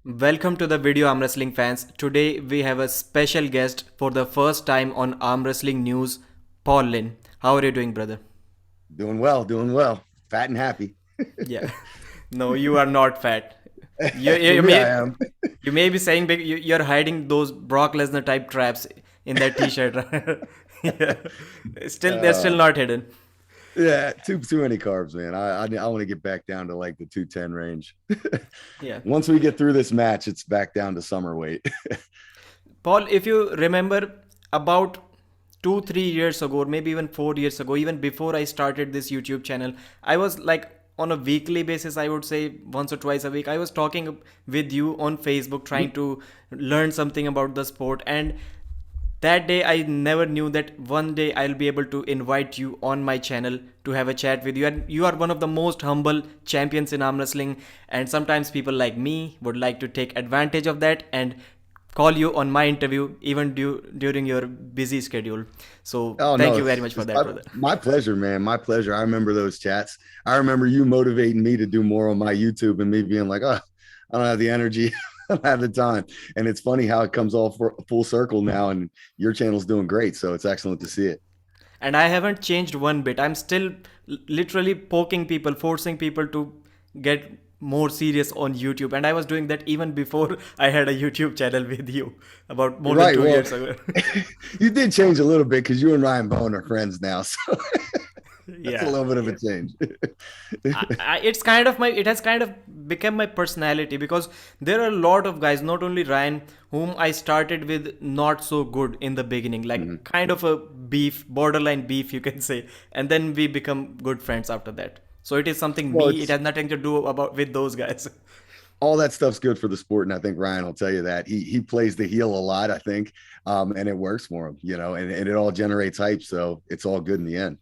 Welcome to the video Arm Wrestling fans. Today we have a special guest for the first time on Arm Wrestling News, Paul Linn. How are you doing, brother? Doing well, doing well. Fat and happy. Yeah. No, you are not fat. You, you, For you me, I may am. you may be saying you're hiding those Brock Lesnar type traps in that t-shirt. Yeah. Still, they're still Uh, not hidden. yeah, too many carbs, man. I want to get back down to like the 210 range. Yeah. Once we get through this match, it's back down to summer weight. Paul, if you remember about 2, 3 years ago, or maybe even 4 years ago, even before I started this YouTube channel, I was like on a weekly basis, I would say once or twice a week, I was talking with you on Facebook, trying to learn something about the sport. And that day, I never knew that one day I'll be able to invite you on my channel to have a chat with you. And you are one of the most humble champions in arm wrestling. And sometimes people like me would like to take advantage of that and call you on my interview even during your busy schedule. So Oh thank no, you very much for it's that, brother. my pleasure, man. My pleasure. I remember those chats. I remember you motivating me to do more on my YouTube and me being like, oh, I don't have the energy. I don't have the time. And it's funny how it comes all for full circle now, and your channel's doing great. So it's excellent to see it. And I haven't changed one bit. I'm still literally poking people, forcing people to get more serious on YouTube. And I was doing that even before I had a YouTube channel with you about more than Right. two Well, years ago. you did change a little bit because you and Ryan Bone are friends now. So that's a Yeah. little bit of a change. It's kind of my it has kind of become my personality, because there are a lot of guys, not only Ryan, whom I started with not so good in the beginning, like Mhm. kind of a beef, borderline beef, you can say, and then we become good friends after that. So it is something Well, me, it it's has nothing to do about with those guys. all that stuff's good for the sport, and I think Ryan will tell you that he plays the heel a lot. I think, and it works for him, and it all generates hype, so it's all good in the end.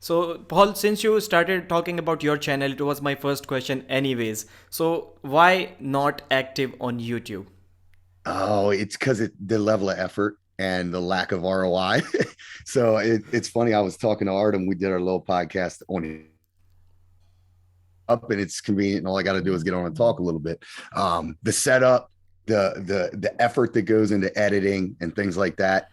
So Paul, since you started talking about your channel, it was my first question anyways. So why not active on YouTube? Oh, it's because the level of effort and the lack of ROI. So it's funny. I was talking to Artem. We did our little podcast on it up, and it's convenient. And all I got to do is get on and talk a little bit. The setup, the effort that goes into editing and things like that.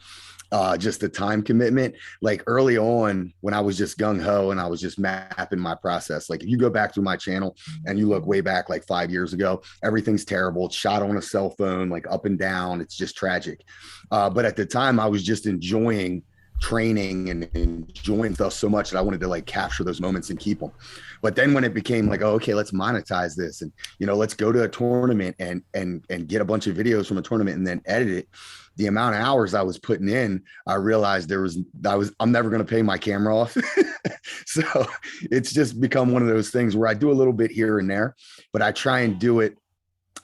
Just the time commitment. Like early on, when I was just gung ho and I was just mapping my process. Like if you go back through my channel and you look way back like 5 years ago, everything's terrible. It's shot on a cell phone, like up and down. It's just tragic. But at the time, I was just enjoying training and enjoying stuff so much that I wanted to like capture those moments and keep them. But then when it became like, oh, okay, let's monetize this, and let's go to a tournament and get a bunch of videos from a tournament and then edit it. The amount of hours I was putting in, I realized I'm never going to pay my camera off. So it's just become one of those things where I do a little bit here and there, but I try and do it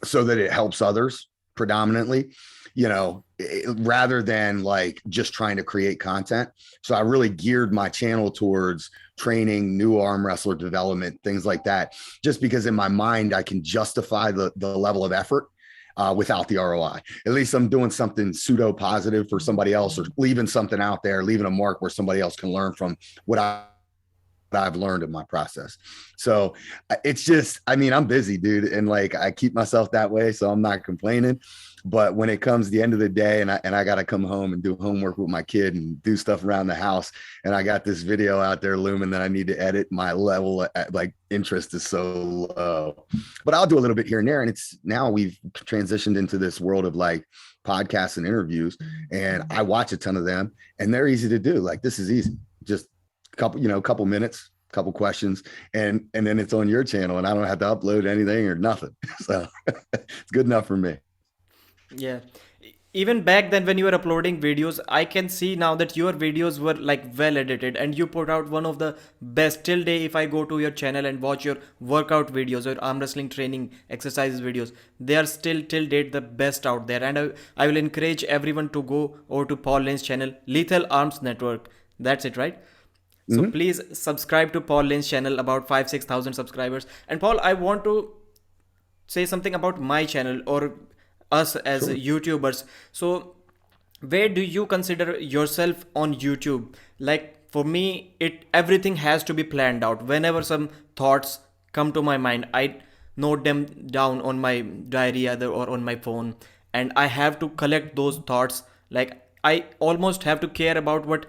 so that it helps others predominantly, rather than like just trying to create content. So I really geared my channel towards training, new arm wrestler development, things like that, just because in my mind, I can justify the level of effort without the ROI. At least I'm doing something pseudo positive for somebody else, or leaving something out there, leaving a mark where somebody else can learn from what I've learned in my process. So it's just, I mean, I'm busy, dude. And like, I keep myself that way. So I'm not complaining. But when it comes to the end of the day and I got to come home and do homework with my kid and do stuff around the house, and I got this video out there looming that I need to edit, my level of, like interest is so low. But I'll do a little bit here and there. And it's now we've transitioned into this world of like podcasts and interviews. And I watch a ton of them and they're easy to do. Like this is easy. Just couple minutes, couple questions, and then it's on your channel, and I don't have to upload anything or nothing. So it's good enough for me. Yeah. Even back then when you were uploading videos, I can see now that your videos were like well edited, and you put out one of the best till day. If I go to your channel and watch your workout videos or arm wrestling training exercises videos, they are still till date the best out there. And I will encourage everyone to go over to Paul Lane's channel, Lethal Arms Network. That's it, right? So Mm-hmm. please subscribe to Paul Lane's channel, about 5-6 thousand subscribers. And Paul, I want to say something about my channel or us as Sure. YouTubers. So, where do you consider yourself on YouTube? Like for me, it everything has to be planned out. Whenever some thoughts come to my mind, I note them down on my diary either or on my phone, and I have to collect those thoughts. Like I almost have to care about what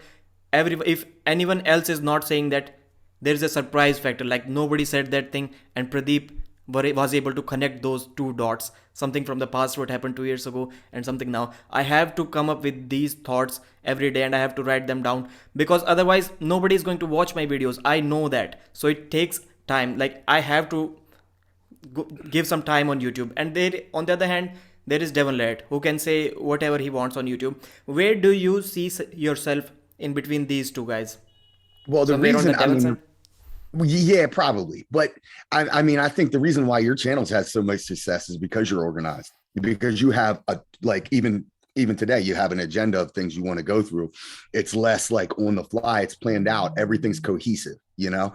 every if anyone else is not saying that, there is a surprise factor, like nobody said that thing and Pradeep was able to connect those two dots, something from the past what happened 2 years ago and something now. I have to come up with these thoughts every day and I have to write them down, because otherwise nobody is going to watch my videos, I know that. So it takes time, like I have to give some time on YouTube. And there, on the other hand, there is Devon Laird, who can say whatever he wants on YouTube. Where do you see yourself in between these two guys? Well, the Somewhere on the reason, I Devon mean, side? yeah, probably. But I mean, I think the reason why your channels had so much success is because you're organized, because you have a, like, even today, you have an agenda of things you want to go through. It's less like on the fly, it's planned out, everything's cohesive, you know?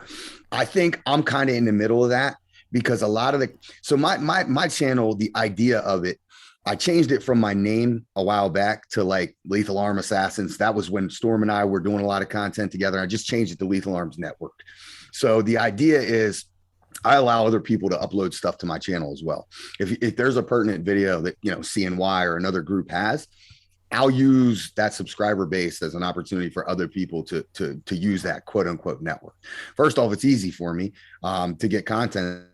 I think I'm kind of in the middle of that, because a lot of the, so my channel, the idea of it, I changed it from my name a while back to like Lethal Arm Assassins. That was when Storm and I were doing a lot of content together. I just changed it to Lethal Arms Network. So the idea is I allow other people to upload stuff to my channel as well. If there's a pertinent video that, you know, CNY or another group has, I'll use that subscriber base as an opportunity for other people to use that quote unquote network. First off, it's easy for me to get content.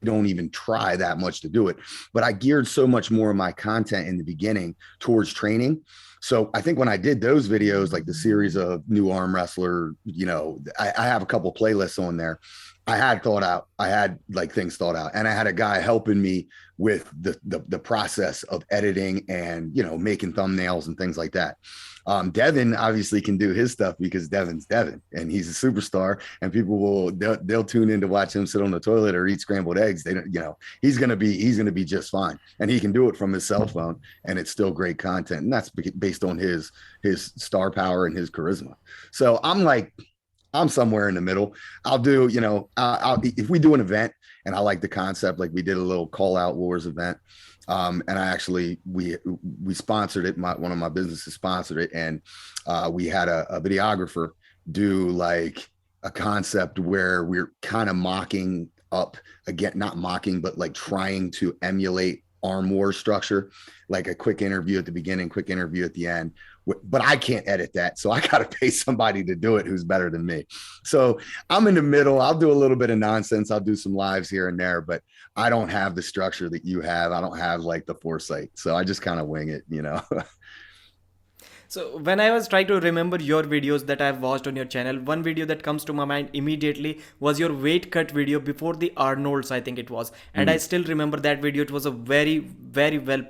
Don't even try that much to do it, but I geared so much more of my content in the beginning towards training. So I think when I did those videos, like the series of new arm wrestler, you know, I have a couple playlists on there. I had like things thought out, and I had a guy helping me with the process of editing and, you know, making thumbnails and things like that. Devin obviously can do his stuff because Devin's Devin and he's a superstar, and people they'll tune in to watch him sit on the toilet or eat scrambled eggs. They don't, you know, he's going to be just fine, and he can do it from his cell phone, and it's still great content. And that's based on his star power and his charisma. So I'm somewhere in the middle. I'll do, you know, if we do an event and I like the concept, like we did a little call out wars event. And I actually, we sponsored it. One of my businesses sponsored it. And we had a videographer do like a concept where we're kind of mocking up, again, not mocking, but like trying to emulate arm war structure, like a quick interview at the beginning, quick interview at the end. But I can't edit that. So I got to pay somebody to do it who's better than me. So I'm in the middle. I'll do a little bit of nonsense. I'll do some lives here and there, but I don't have the structure that you have. I don't have like the foresight. So I just kind of wing it, you know. So when I was trying to remember your videos that I've watched on your channel, one video that comes to my mind immediately was your weight cut video before the Arnold's, I think it was. And I still remember that video. It was a very, very well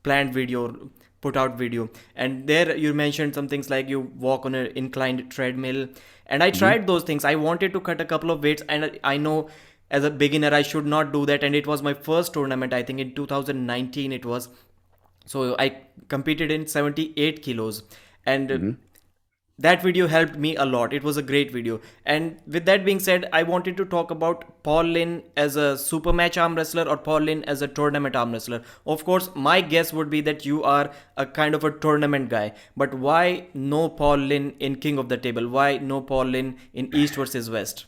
planned video, put out video. And there you mentioned some things like you walk on an inclined treadmill. And I tried those things. I wanted to cut a couple of weights, and I know as a beginner I should not do that. And it was my first tournament, I think in 2019 it was. So I competed in 78 kilos, and that video helped me a lot. It was a great video. And with that being said, I wanted to talk about Paul Linn as a super match arm wrestler or Paul Linn as a tournament arm wrestler. Of course, my guess would be that you are a kind of a tournament guy, but why no Paul Linn in King of the Table? Why no Paul Linn in East versus West?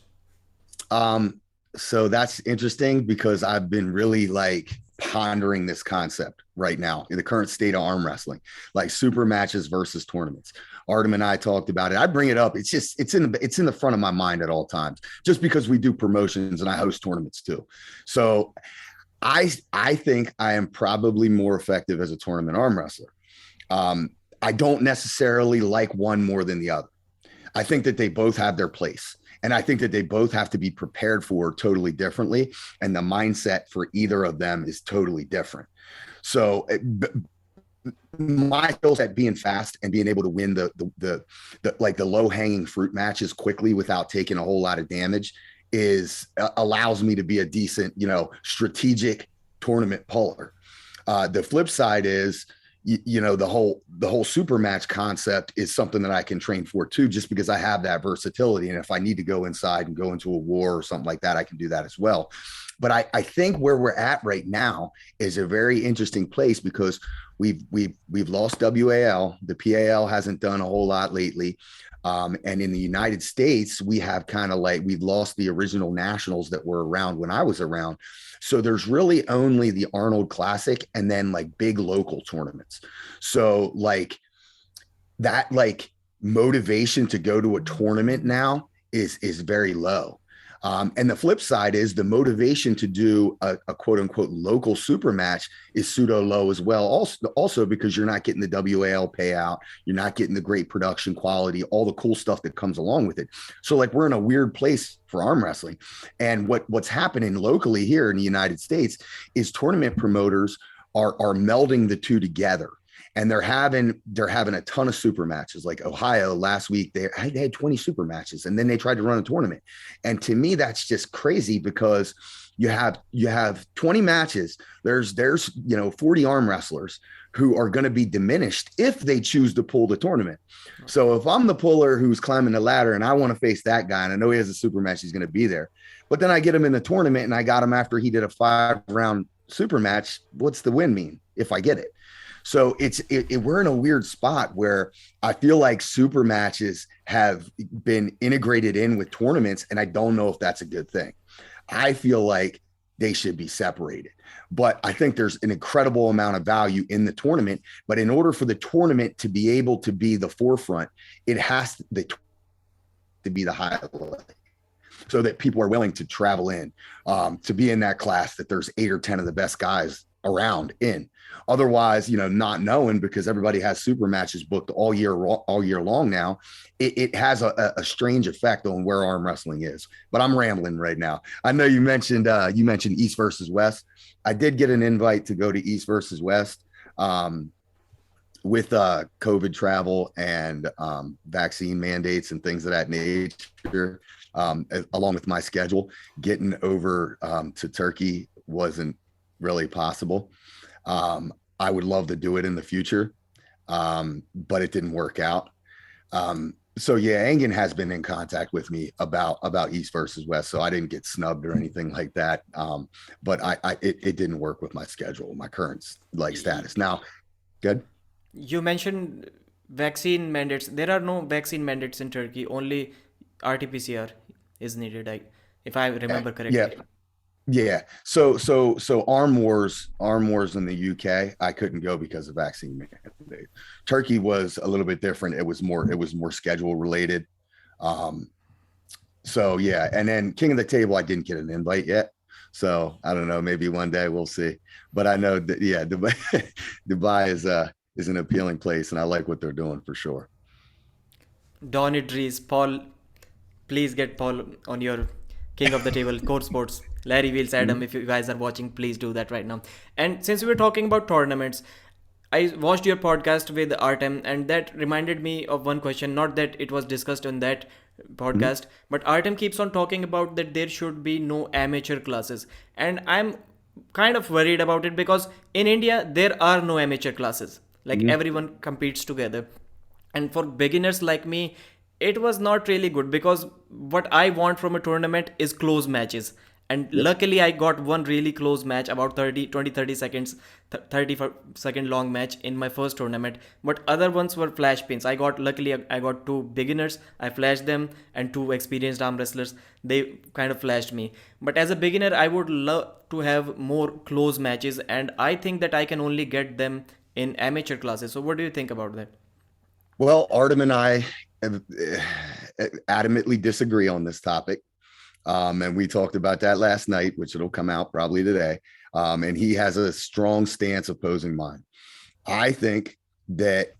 So that's interesting because I've been really like pondering this concept right now in the current state of arm wrestling, like super matches versus tournaments. Artem and I talked about it. I bring it up. It's just, it's in the front of my mind at all times, just because we do promotions and I host tournaments too. So I think I am probably more effective as a tournament arm wrestler. I don't necessarily like one more than the other. I think that they both have their place. And I think that they both have to be prepared for totally differently. And the mindset for either of them is totally different. So my skill set being fast and being able to win the like the low hanging fruit matches quickly without taking a whole lot of damage is allows me to be a decent, you know, strategic tournament puller. The flip side is, you know, the whole super match concept is something that I can train for too, just because I have that versatility. And if I need to go inside and go into a war or something like that, I can do that as well. But I think where we're at right now is a very interesting place because we've lost WAL. The PAL hasn't done a whole lot lately. And in the United States, we have kind of like, we've lost the original nationals that were around when I was around. So there's really only the Arnold Classic and then like big local tournaments. So like that, like motivation to go to a tournament now is very low. And the flip side is the motivation to do a quote unquote local super match is pseudo low as well. Also because you're not getting the WAL payout, you're not getting the great production quality, all the cool stuff that comes along with it. So like we're in a weird place for arm wrestling. And what's happening locally here in the United States is tournament promoters are melding the two together. And they're having a ton of super matches. Like Ohio last week, they had 20 super matches, and then they tried to run a tournament. And to me, that's just crazy because you have 20 matches. There's 40 arm wrestlers who are going to be diminished if they choose to pull the tournament. So if I'm the puller who's climbing the ladder and I want to face that guy, and I know he has a super match, he's going to be there, but then I get him in the tournament and I got him after he did a 5-round super match. What's the win mean if I get it? So we're in a weird spot where I feel like super matches have been integrated in with tournaments, and I don't know if that's a good thing. I feel like they should be separated, but I think there's an incredible amount of value in the tournament. But in order for the tournament to be able to be the forefront, it has to be the highlight, so that people are willing to travel in to be in that class, that there's 8 or 10 of the best guys around in. Otherwise, not knowing, because everybody has super matches booked all year long now, it has a strange effect on where arm wrestling is. But I'm rambling right now. I know you mentioned East versus West. I did get an invite to go to East versus West with COVID travel and vaccine mandates and things of that nature. Along with my schedule, getting over to Turkey wasn't really possible. I would love to do it in the future, but it didn't work out. So yeah, Engen has been in contact with me about East versus West, so I didn't get snubbed or anything like that. But it didn't work with my schedule, my current status. Now, good. You mentioned vaccine mandates. There are no vaccine mandates in Turkey. Only RT-PCR is needed, if I remember Yeah. correctly. Yeah. So Arm Wars in the UK, I couldn't go because of vaccine mandate. Turkey was a little bit different. It was more schedule related. So yeah. And then King of the Table, I didn't get an invite yet. So I don't know, maybe one day we'll see. But I know that, yeah, Dubai is an appealing place, and I like what they're doing for sure. Don Idris, Paul, please get Paul on your King of the Table, Core Sports. Larry Wheels, Adam, if you guys are watching, please do that right now. And since we were talking about tournaments, I watched your podcast with Artem, and that reminded me of one question. Not that it was discussed on that podcast, but Artem keeps on talking about that there should be no amateur classes. And I'm kind of worried about it because in India, there are no amateur classes. Like Mm-hmm. everyone competes together. And for beginners like me, it was not really good because what I want from a tournament is close matches. And Yep. luckily I got one really close match, about 30 seconds, 30-second long match in my first tournament. But other ones were flash pins. Luckily I got 2 beginners, I flashed them, and 2 experienced arm wrestlers, they kind of flashed me. But as a beginner, I would love to have more close matches, and I think that I can only get them in amateur classes. So what do you think about that? Well, Artem and I adamantly disagree on this topic. And we talked about that last night, which it'll come out probably today. And he has a strong stance opposing mine. I think that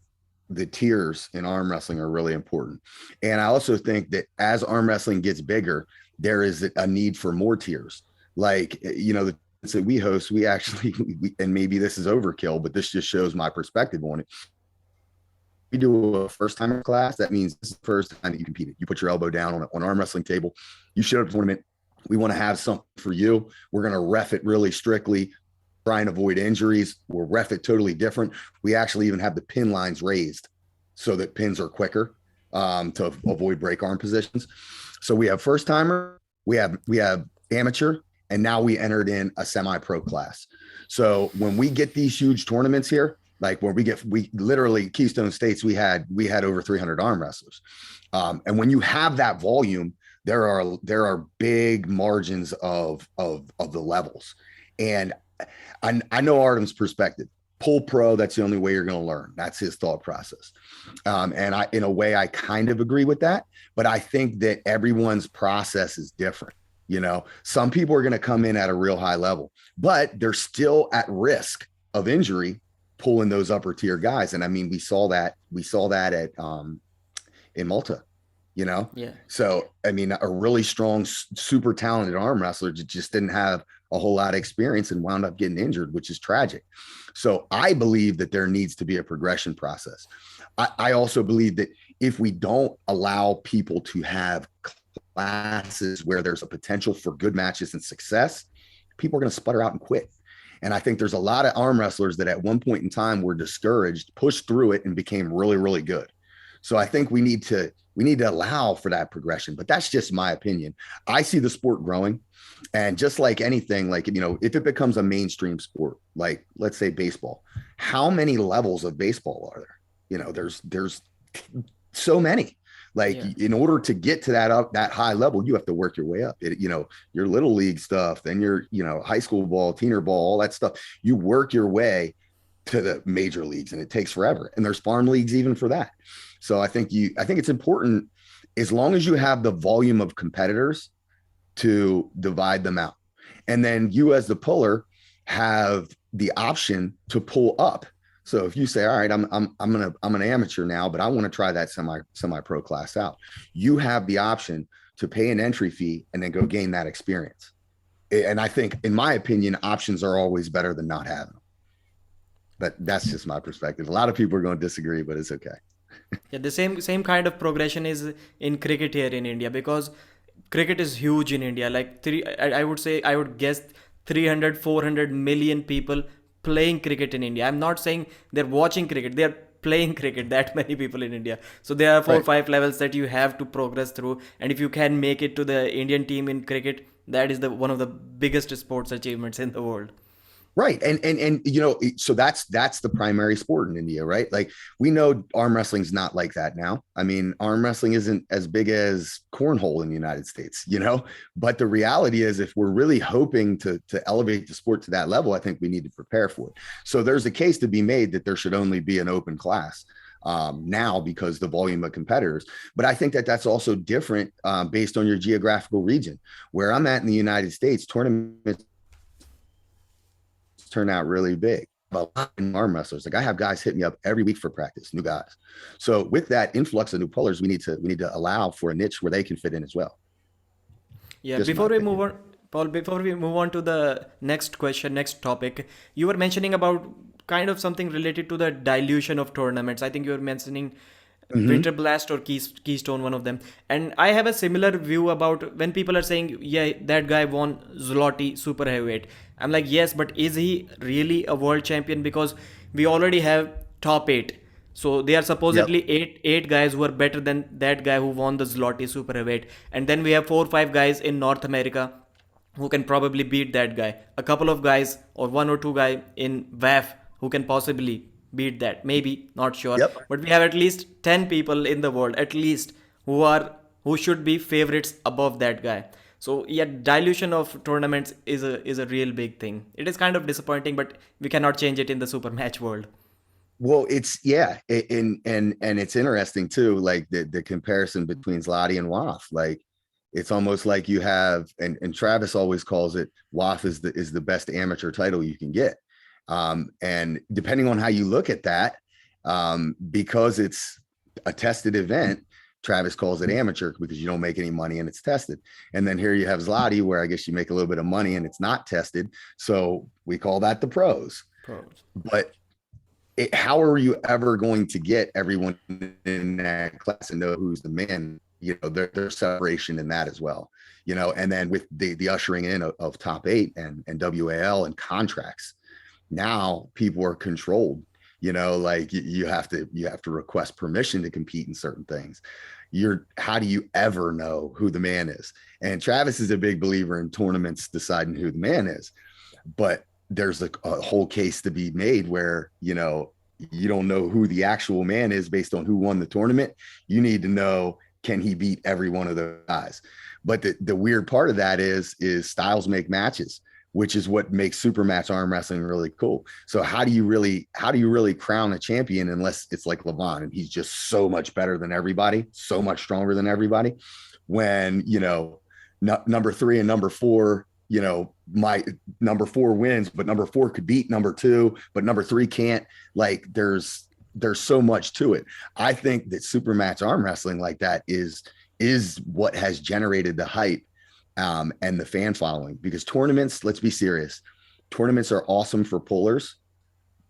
the tiers in arm wrestling are really important. And I also think that as arm wrestling gets bigger, there is a need for more tiers. Like, the that we host, we actually, and maybe this is overkill, but this just shows my perspective on it. We do a first timer class. That means this is the first time that you competed. You put your elbow down on an arm wrestling table. You showed up to the tournament. We want to have something for you. We're going to ref it really strictly, try and avoid injuries. We'll ref it totally different. We actually even have the pin lines raised so that pins are quicker to avoid break arm positions. So we have first timer, we have amateur, and now we entered in a semi-pro class. So when we get these huge tournaments here, Like where we literally Keystone States, we had over 300 arm wrestlers. And when you have that volume, there are big margins of the levels. And I know Artem's perspective. Pull pro, that's the only way you're going to learn. That's his thought process. And in a way, I kind of agree with that. But I think that everyone's process is different. You know, some people are going to come in at a real high level, but they're still at risk of injury pulling those upper tier guys. And I mean, we saw that at in Malta, you know? Yeah. So, I mean, a really strong, super talented arm wrestler just didn't have a whole lot of experience and wound up getting injured, which is tragic. So I believe that there needs to be a progression process. I also believe that if we don't allow people to have classes where there's a potential for good matches and success, people are going to sputter out and quit. And I think there's a lot of arm wrestlers that at one point in time were discouraged, pushed through it, and became really, really good. So I think we need to allow for that progression. But that's just my opinion. I see the sport growing. And just like anything, like, you know, if it becomes a mainstream sport, like let's say baseball, how many levels of baseball are there? You know, there's so many. Like in order to get to that high level, you have to work your way up. You know, your little league stuff, then your, you know, high school ball, teener ball, all that stuff. You work your way to the major leagues, and it takes forever. And there's farm leagues even for that. So I think it's important, as long as you have the volume of competitors, to divide them out. And then you as the puller have the option to pull up. So if you say, all right, I'm an amateur now, but I want to try that semi-pro class out, you have the option to pay an entry fee and then go gain that experience. And I think, in my opinion, options are always better than not having them. But that's just my perspective. A lot of people are going to disagree, but it's okay. Yeah, the same kind of progression is in cricket here in India, because cricket is huge in India. Like I would say, I would guess 300, 400 million people playing cricket in India. I'm not saying they're watching cricket, they're playing cricket, that many people in India. So there are 4 or 5 levels that you have to progress through. And if you can make it to the Indian team in cricket, that is one of the biggest sports achievements in the world. Right. And you know, so that's the primary sport in India, right? Like, we know arm wrestling's not like that now. I mean, arm wrestling isn't as big as cornhole in the United States, you know, but the reality is, if we're really hoping to elevate the sport to that level, I think we need to prepare for it. So there's a case to be made that there should only be an open class now, because the volume of competitors. But I think that that's also different based on your geographical region. Where I'm at in the United States, tournaments turn out really big. A lot of arm wrestlers, like I have guys hit me up every week for practice, new guys. So with that influx of new pullers, we need to allow for a niche where they can fit in as well. Yeah, Just my before we move opinion. on, Paul, before we move on to the next question, next topic, you were mentioning about kind of something related to the dilution of tournaments. I think you were mentioning Mm-hmm. Winter Blast or Keystone, one of them. And I have a similar view about when people are saying, yeah, that guy won Zloty super heavyweight. I'm like, yes, but is he really a world champion? Because we already have top eight. So they are Yep. supposedly eight guys who are better than that guy who won the Zloty super heavyweight. And then we have 4 or 5 guys in North America who can probably beat that guy. A couple of guys or 1 or 2 guy in WAF who can possibly beat that. Maybe, not sure. Yep. But we have at least 10 people in the world, at least, who should be favorites above that guy. So yeah, dilution of tournaments is a real big thing. It is kind of disappointing, but we cannot change it in the super match world. Well, and it's interesting too, like the comparison between Zloty and WAF. Like, it's almost like you have, and Travis always calls it, WAF is the best amateur title you can get. And depending on how you look at that, because it's a tested event, Travis calls it amateur because you don't make any money and it's tested. And then here you have Zloty, where I guess you make a little bit of money and it's not tested. So we call that the pros. Pros. But how are you ever going to get everyone in that class and know who's the man? You know, there's separation in that as well. You know, and then with the ushering in of top eight and WAL and contracts, now people are controlled. You know, like you have to request permission to compete in certain things. How do you ever know who the man is? And Travis is a big believer in tournaments deciding who the man is, but there's a whole case to be made where, you know, You don't know who the actual man is based on who won the tournament. You need to know, can he beat every one of those guys? But the weird part of that is styles make matches, which is what makes Supermatch arm wrestling really cool. So how do you really crown a champion unless it's like Levon and he's just so much better than everybody, so much stronger than everybody? When, number 3 and number 4, my number 4 wins, but number 4 could beat number 2, but number 3 can't. Like there's so much to it. I think that Supermatch arm wrestling like that is what has generated the hype and the fan following, because tournaments, let's be serious, tournaments are awesome for pullers.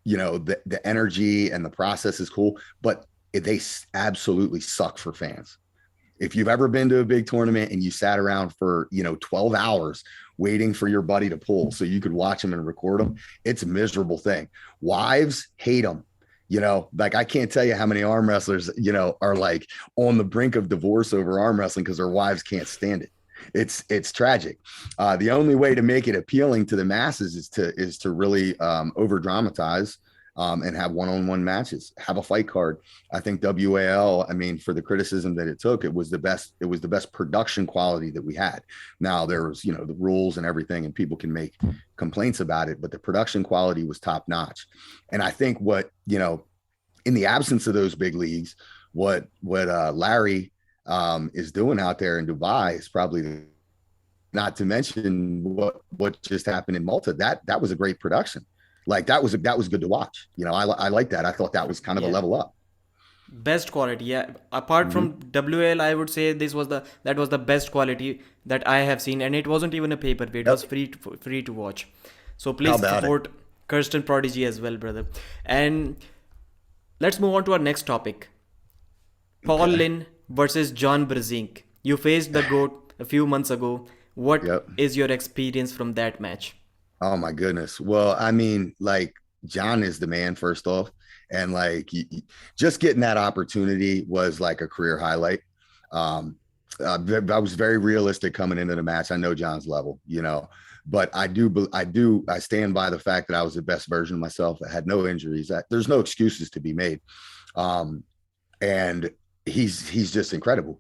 The energy and the process is cool, but they absolutely suck for fans. If you've ever been to a big tournament and you sat around for 12 hours waiting for your buddy to pull so you could watch them and record them, it's a miserable thing. Wives hate them. Like I can't tell you how many arm wrestlers are like on the brink of divorce over arm wrestling because their wives can't stand it. It's tragic. The only way to make it appealing to the masses is to really over dramatize and have one-on-one matches, have a fight card. I think WAL, for the criticism that it took, it was the best production quality that we had. Now there was, the rules and everything, and people can make complaints about it, but the production quality was top notch. And I think what, in the absence of those big leagues, what Larry is doing out there in Dubai is probably, not to mention what just happened in Malta. That was a great production. Like that was good to watch. I like that. I thought that was kind of a level up. Best quality, yeah. Apart from WL, I would say that was the best quality that I have seen, and it wasn't even a pay-per-view. It was free to watch. So please support Kirsten Prodigy as well, brother. And let's move on to our next topic. Paul Linn versus John Brzenk. You faced the GOAT a few months ago. What is your experience from that match? Oh my goodness. Well, like John is the man, first off. And like just getting that opportunity was like a career highlight. I was very realistic coming into the match. I know John's level, but I stand by the fact that I was the best version of myself. I had no injuries. There's no excuses to be made. And he's just incredible.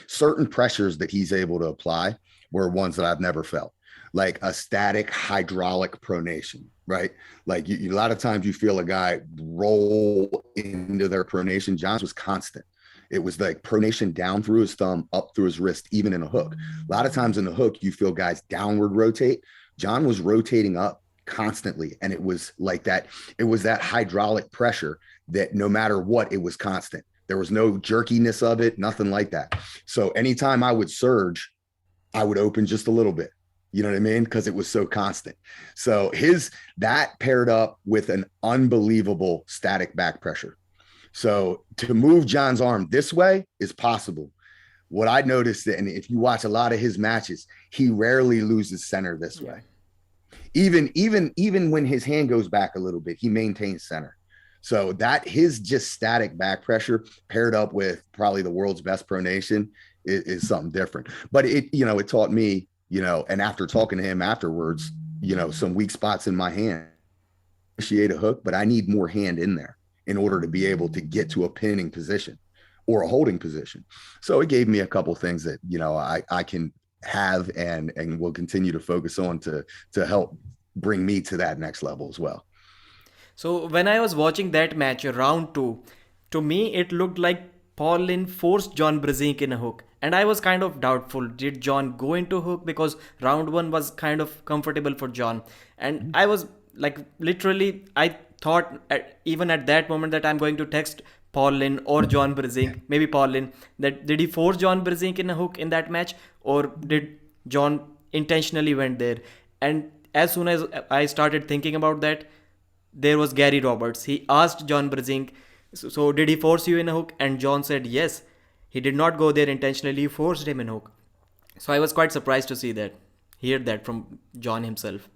Certain pressures that he's able to apply were ones that I've never felt. Like a static hydraulic pronation, right? Like a lot of times you feel a guy roll into their pronation. John's was constant. It was like pronation down through his thumb, up through his wrist, even in a hook. A lot of times in the hook, you feel guys downward rotate. John was rotating up constantly. And it was like that. It was that hydraulic pressure that no matter what, it was constant. There was no jerkiness of it, nothing like that. So anytime I would surge, I would open just a little bit. You know what I mean? Because it was so constant. So that paired up with an unbelievable static back pressure. So to move John's arm this way is possible. What I noticed, and if you watch a lot of his matches, he rarely loses center this way. Even when his hand goes back a little bit, he maintains center. So that his just static back pressure paired up with probably the world's best pronation is something different. But it taught me, and after talking to him afterwards, some weak spots in my hand, initiate a hook, but I need more hand in there in order to be able to get to a pinning position or a holding position. So it gave me a couple things that, I can have and will continue to focus on to help bring me to that next level as well. So when I was watching that match, round 2, to me it looked like Paul Linn forced John Brzenk in a hook. And I was kind of doubtful, did John go into hook? Because round 1 was kind of comfortable for John. And I was like, literally, I thought even at that moment that I'm going to text Paul Linn or John Brzenk, maybe Paul Linn, that did he force John Brzenk in a hook in that match? Or did John intentionally went there? And as soon as I started thinking about that, there was Gary Roberts. He asked John Brzenk, so did he force you in a hook? And John said yes. He did not go there intentionally. He forced him in hook. So I was quite surprised to hear that from John himself.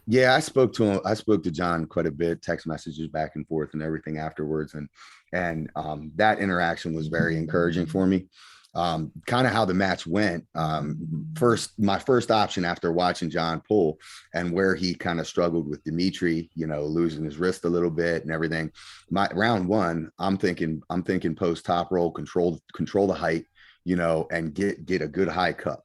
Yeah, I spoke to him. I spoke to John quite a bit, text messages back and forth and everything afterwards. And that interaction was very encouraging for me. Kind of how the match went. My first option after watching John Pual and where he kind of struggled with Dimitri, losing his wrist a little bit and everything. My round one, I'm thinking post top roll, control the height, and get a good high cup.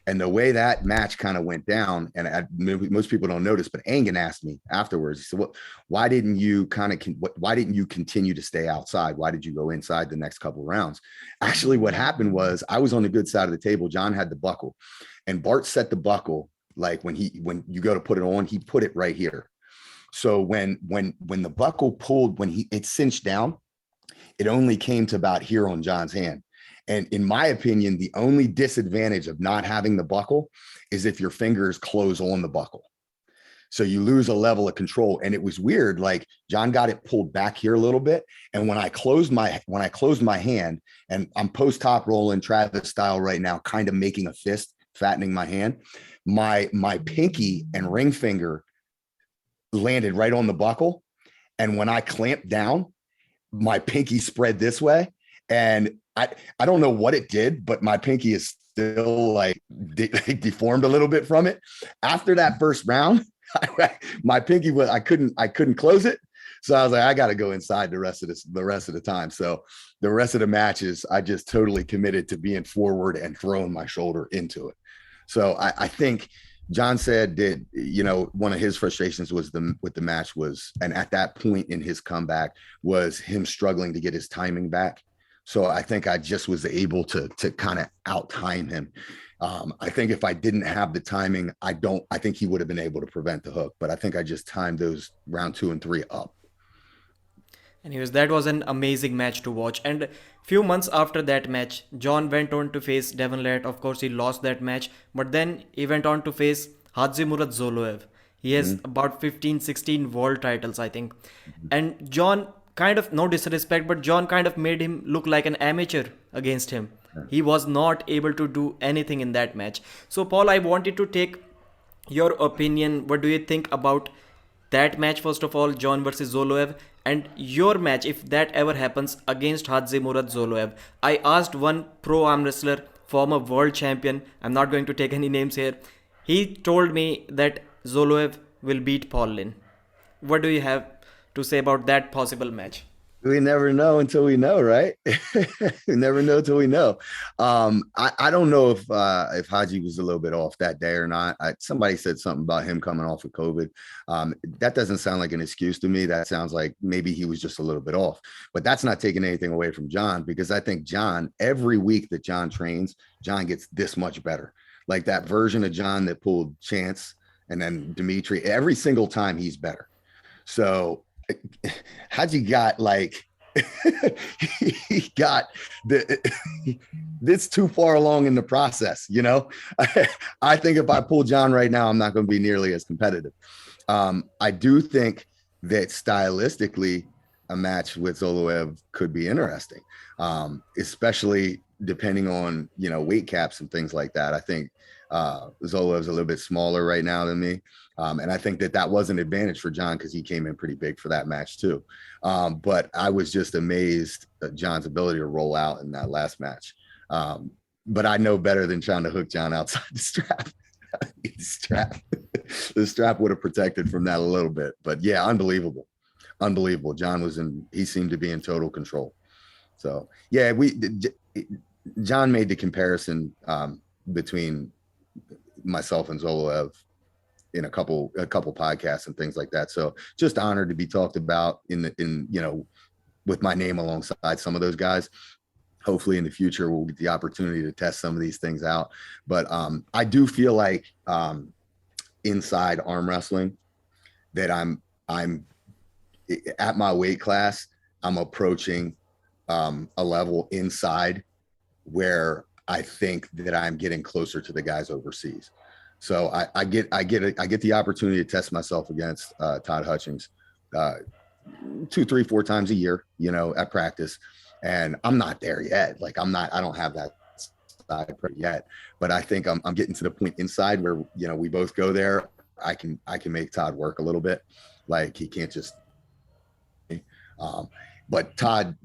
And the way that match kind of went down, and most people don't notice, but Angan asked me afterwards, he said, why didn't you continue to stay outside? Why did you go inside the next couple of rounds? Actually, what happened was I was on the good side of the table. John had the buckle, and Bart set the buckle. Like when you go to put it on, he put it right here. So when the buckle pulled, it cinched down, it only came to about here on John's hand. And in my opinion, the only disadvantage of not having the buckle is if your fingers close on the buckle. So you lose a level of control. And it was weird. Like John got it pulled back here a little bit. And when I closed my hand, and I'm post top rolling Travis style right now, kind of making a fist, fattening my hand, my pinky and ring finger landed right on the buckle. And when I clamped down, my pinky spread this way. And I don't know what it did, but my pinky is still like deformed a little bit from it. After that first round, my pinky I couldn't close it. So I was like, I got to go inside the rest of the time. So the rest of the matches, I just totally committed to being forward and throwing my shoulder into it. So I think John said that, one of his frustrations with the match was, and at that point in his comeback, was him struggling to get his timing back. So I think I just was able to kind of out time him. I think if I didn't have the timing, I think he would have been able to prevent the hook, but I think I just timed those round 2 and 3 up. And that was an amazing match to watch. And few months after that match, John went on to face Devon Lett. Of course, he lost that match, but then he went on to face Khadzimurat Zoloev. He has about 15, 16 world titles, I think. And John kind of, no disrespect, but John kind of made him look like an amateur against him. He was not able to do anything in that match. So, Paul, I wanted to take your opinion. What do you think about that match, first of all, John versus Zoloev, and your match, if that ever happens, against Khadzimurat Zoloev? I asked one pro arm wrestler, former world champion, I'm not going to take any names here. He told me that Zoloev will beat Paul Linn. What do you have to say about that possible match? We never know until we know, right? We never know until we know. I don't know if Haji was a little bit off that day or not. Somebody said something about him coming off of COVID. That doesn't sound like an excuse to me. That sounds like maybe he was just a little bit off. But that's not taking anything away from John, because I think John, every week that John trains, John gets this much better. Like that version of John that pulled Chance and then Dimitri, every single time he's better. So Haji got like he got this too far along in the process, I think if I pull John right now, I'm not going to be nearly as competitive. I do think that stylistically a match with Zoloev could be interesting, especially depending on weight caps and things like that. I think Zoloev's a little bit smaller right now than me. And I think that was an advantage for John because he came in pretty big for that match too. But I was just amazed at John's ability to roll out in that last match. But I know better than trying to hook John outside the strap. The strap would have protected from that a little bit. But yeah, unbelievable. John he seemed to be in total control. So yeah, John made the comparison between myself and Zoloev in a couple podcasts and things like that. So just honored to be talked about with my name alongside some of those guys. Hopefully in the future we'll get the opportunity to test some of these things out. But I do feel like inside arm wrestling that I'm at my weight class, I'm approaching a level inside where I think that I'm getting closer to the guys overseas. So I get the opportunity to test myself against Todd Hutchings 2, 3, 4 times a year, at practice. And I'm not there yet. Like I don't have that side yet, but I think I'm getting to the point inside where, we both go there. I can make Todd work a little bit. Like he can't just, but Todd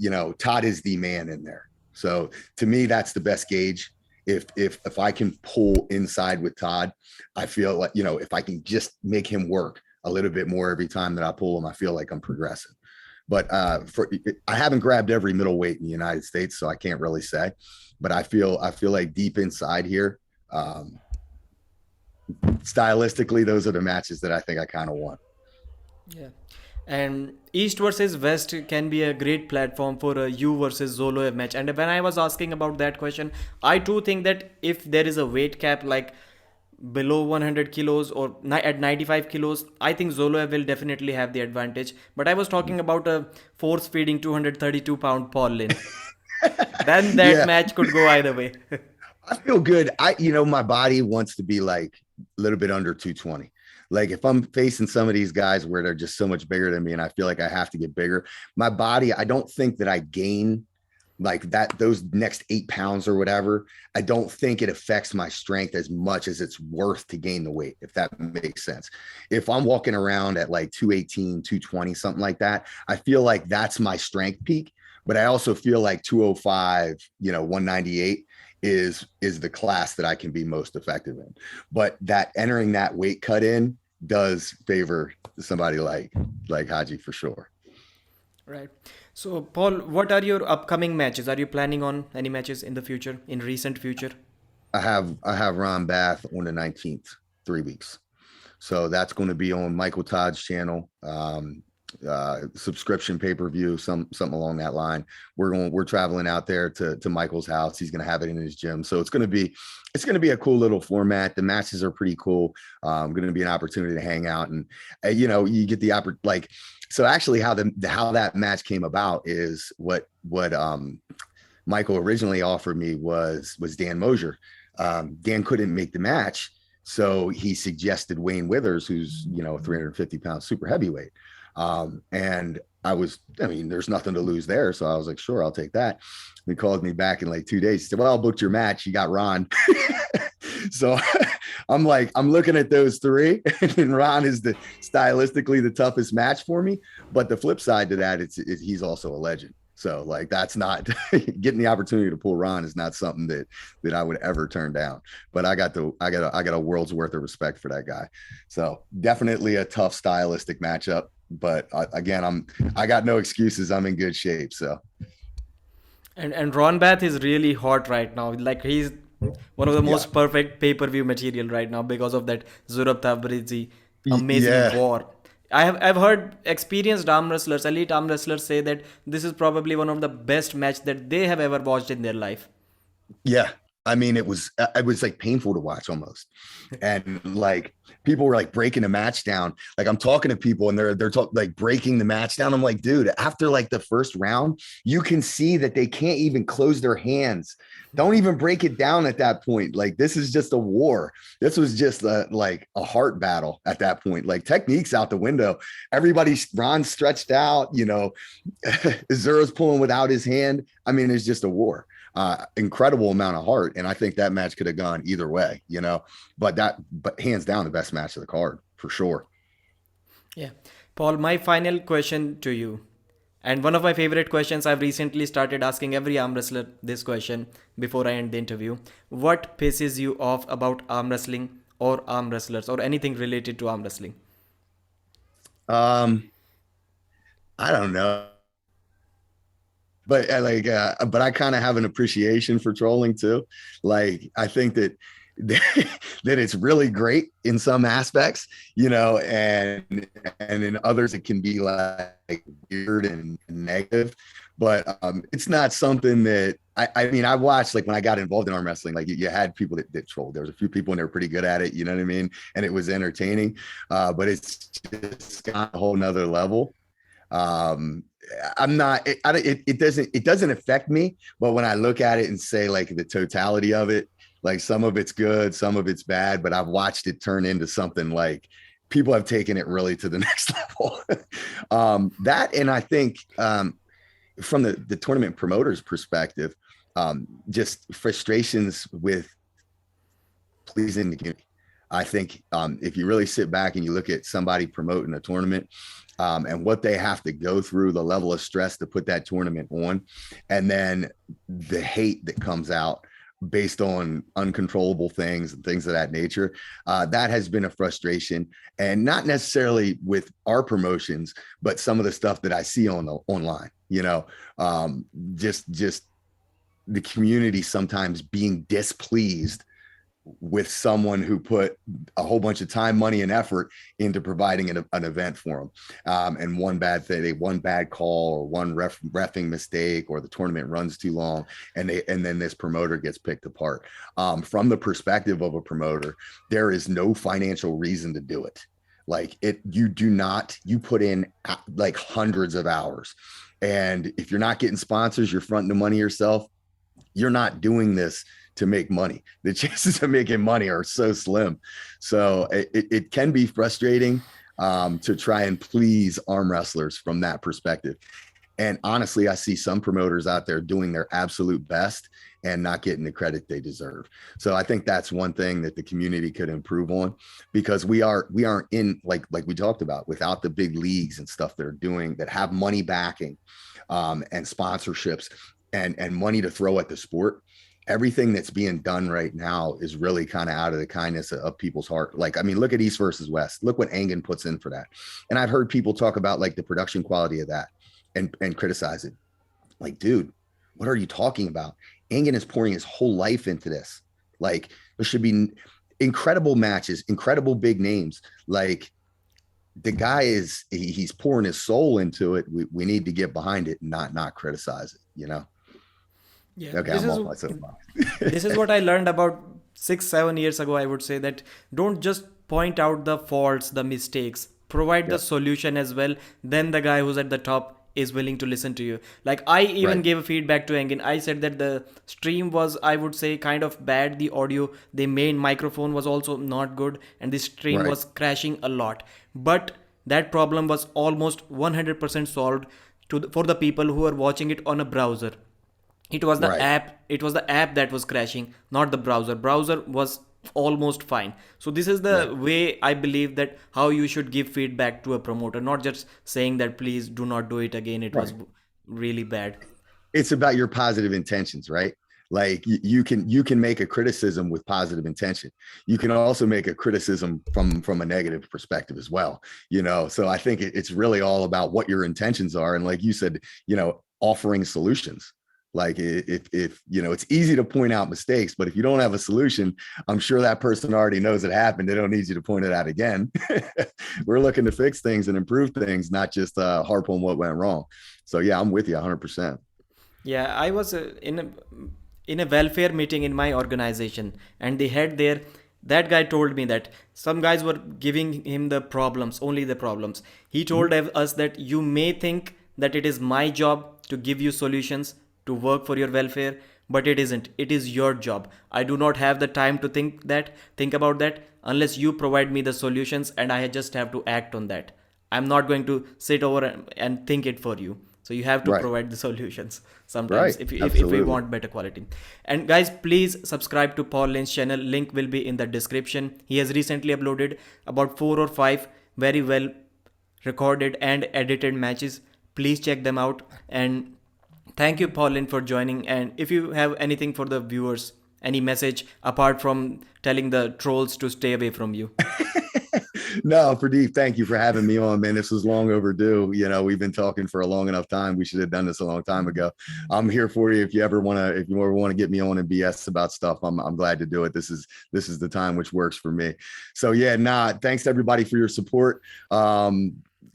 is the man in there. So to me, that's the best gauge. If I can pull inside with Todd, I feel like, if I can just make him work a little bit more every time that I pull him, I feel like I'm progressing. But I haven't grabbed every middleweight in the United States, so I can't really say. But I feel like deep inside here, stylistically, those are the matches that I think I kind of want. Yeah. And East versus West can be a great platform for a you versus Zoloev match. And when I was asking about that question, I too think that if there is a weight cap like below 100 kilos or at 95 kilos, I think Zoloev will definitely have the advantage. But I was talking about a force feeding 232-pound Paul Linn. Then that Yeah, match could go either way. I feel good. My body wants to be like a little bit under 220. Like if I'm facing some of these guys where they're just so much bigger than me and I feel like I have to get bigger, my body, I don't think that I gain like that, those next 8 pounds or whatever. I don't think it affects my strength as much as it's worth to gain the weight, if that makes sense. If I'm walking around at like 218, 220, something like that, I feel like that's my strength peak. But I also feel like 205, 198 is the class that I can be most effective in. But that entering that weight cut in does favor somebody like Haji for sure. Right. So, Paul, what are your upcoming matches? Are you planning on any matches in the future, in recent future? I have Ron Bath on the 19th, 3 weeks. So that's going to be on Michael Todd's channel. Subscription pay-per-view, something along that line. We're traveling out there to Michael's house. He's going to have it in his gym. So it's going to be a cool little format. The matches are pretty cool. Going to be an opportunity to hang out and, you get the opportunity, so actually how that match came about is what Michael originally offered me was Dan Mosier. Dan couldn't make the match. So he suggested Wayne Withers, who's, 350-pound super heavyweight. And there's nothing to lose there. So I was like, sure, I'll take that. He called me back in like 2 days. He said, well, I booked your match. You got Ron. So I'm looking at those three, and Ron is stylistically the toughest match for me. But the flip side to that, he's also a legend. So like, that's not getting the opportunity to pull Ron is not something that I would ever turn down. But I got a world's worth of respect for that guy. So definitely a tough stylistic matchup. But again, I got no excuses. I'm in good shape. So. And Ron Bath is really hot right now. Like he's one of the Yeah. most perfect pay-per-view material right now because of that Zurab Tavbaridze amazing Yeah. war. I've heard experienced arm wrestlers, elite arm wrestlers say that this is probably one of the best match that they have ever watched in their life. Yeah. I mean, it was like painful to watch almost. And like people were like breaking the match down. Like I'm talking to people and they're like breaking the match down. I'm like, dude, after like the first round, you can see that they can't even close their hands. Don't even break it down at that point. Like this is just a war. This was just like a heart battle at that point. Like techniques out the window. Ron's stretched out, Zura's pulling without his hand. I mean, it's just a war. Incredible amount of heart. And I think that match could have gone either way, but hands down the best match of the card for sure. Yeah. Paul, my final question to you. And one of my favorite questions, I've recently started asking every arm wrestler this question before I end the interview. What pisses you off about arm wrestling or arm wrestlers or anything related to arm wrestling? Um, I don't know. But but I kind of have an appreciation for trolling too. Like I think that that it's really great in some aspects, and in others it can be like weird and negative. But it's not something that I mean, I watched like when I got involved in arm wrestling, like you had people that trolled. There was a few people and they were pretty good at it, you know what I mean? And it was entertaining. But it's just got a whole nother level. um I'm not it doesn't affect me, but when I look at it and say like the totality of it, like some of it's good, some of it's bad, but I've watched it turn into something like people have taken it really to the next level. That, and I think from the tournament promoters perspective, just frustrations with pleasing the community. I think if you really sit back and you look at somebody promoting a tournament, and what they have to go through, the level of stress to put that tournament on, and then the hate that comes out based on uncontrollable things and things of that nature, that has been a frustration, and not necessarily with our promotions, but some of the stuff that I see on the online, just the community sometimes being displeased with someone who put a whole bunch of time, money, and effort into providing an event for them. And one bad thing, one bad call, or one reffing mistake, or the tournament runs too long, and then this promoter gets picked apart. From the perspective of a promoter, there is no financial reason to do it. Like you put in like hundreds of hours. And if you're not getting sponsors, you're fronting the money yourself. You're not doing this to make money. The chances of making money are so slim. So it can be frustrating to try and please arm wrestlers from that perspective. And honestly, I see some promoters out there doing their absolute best and not getting the credit they deserve. So I think that's one thing that the community could improve on, because we aren't in, like we talked about, without the big leagues and stuff that are doing, that have money backing and sponsorships and money to throw at the sport. Everything that's being done right now is really kind of out of the kindness of people's heart. Like, I mean, look at East versus West. Look what Engen puts in for that. And I've heard people talk about like the production quality of that and criticize it. Like, dude, what are you talking about? Engen is pouring his whole life into this. Like, there should be incredible matches, incredible big names. Like, the guy he's pouring his soul into it. We need to get behind it and not criticize it. Yeah, Okay, I'm off my soapbox. this is what I learned about 6 7 years ago. I would say that don't just point out the faults, the mistakes, provide the Yep. solution as well. Then the guy who's at the top is willing to listen to you. Like I even Right. gave a feedback to Engin. I said that the stream was, I would say, kind of bad. The audio, the main microphone was also not good, and the stream Right. was crashing a lot. But that problem was almost 100% solved for the people who are watching it on a browser. Right. It was the app that was crashing, not the browser was almost fine. So this is the Right. way I believe that how you should give feedback to a promoter, not just saying that please do not do it again, it was Right. really bad. It's about your positive intentions, right? Like you can make a criticism with positive intention. You can also make a criticism from a negative perspective as well. So I think it's really all about what your intentions are. And like you said, offering solutions. Like if it's easy to point out mistakes, but if you don't have a solution, I'm sure that person already knows it happened. They don't need you to point it out again. We're looking to fix things and improve things, not just harp on what went wrong. So yeah, I'm with you 100%. Yeah, I was in a welfare meeting in my organization, and the head there, that guy told me that some guys were giving him the problems, only the problems. He told us that you may think that it is my job to give you solutions to work for your welfare, but it isn't. It is your job. I do not have the time to think about that unless you provide me the solutions, and I just have to act on that. I'm not going to sit over and think it for you. So you have to Right. provide the solutions sometimes Right. if we Absolutely. want better quality. And guys, please subscribe to Paul Linn's channel. Link will be in the description. He has recently uploaded about 4 or 5 very well recorded and edited matches. Please check them out. And thank you, Paul Linn, for joining. And if you have anything for the viewers, any message apart from telling the trolls to stay away from you. No, Pradeep, thank you for having me on, man. This was long overdue. We've been talking for a long enough time. We should have done this a long time ago. I'm here for you if you ever want to get me on and BS about stuff. I'm glad to do it. This is the time which works for me. So yeah, thanks to everybody for your support.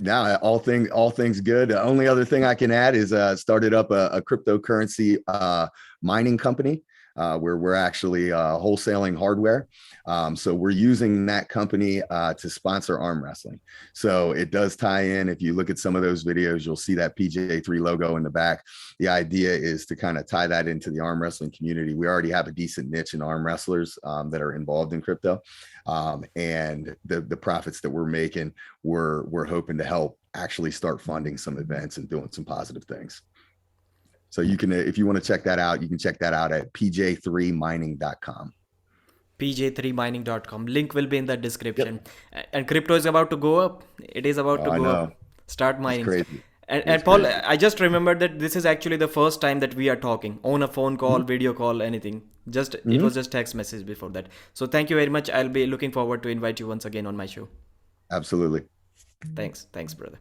Now all things good. The only other thing I can add is started up a cryptocurrency mining company where we're actually wholesaling hardware. So we're using that company to sponsor arm wrestling. So it does tie in. If you look at some of those videos, you'll see that PJ3 logo in the back. The idea is to kind of tie that into the arm wrestling community. We already have a decent niche in arm wrestlers that are involved in crypto. And the profits that we're making, we're hoping to help actually start funding some events and doing some positive things. So you can, if you want to check that out, you can check that out at pj3mining.com. pj3mining.com. Link will be in the Yep. description. And crypto is about to go up. It is about Oh, to I go up. know. Start It's mining. crazy. And It's Paul, crazy. I just remembered that this is actually the first time that we are talking on a phone call, Mhm. video call, anything. Just it was Mhm. just text message before that. So thank you very much. I'll be looking forward to invite you once again on my show. Absolutely. Thanks, brother.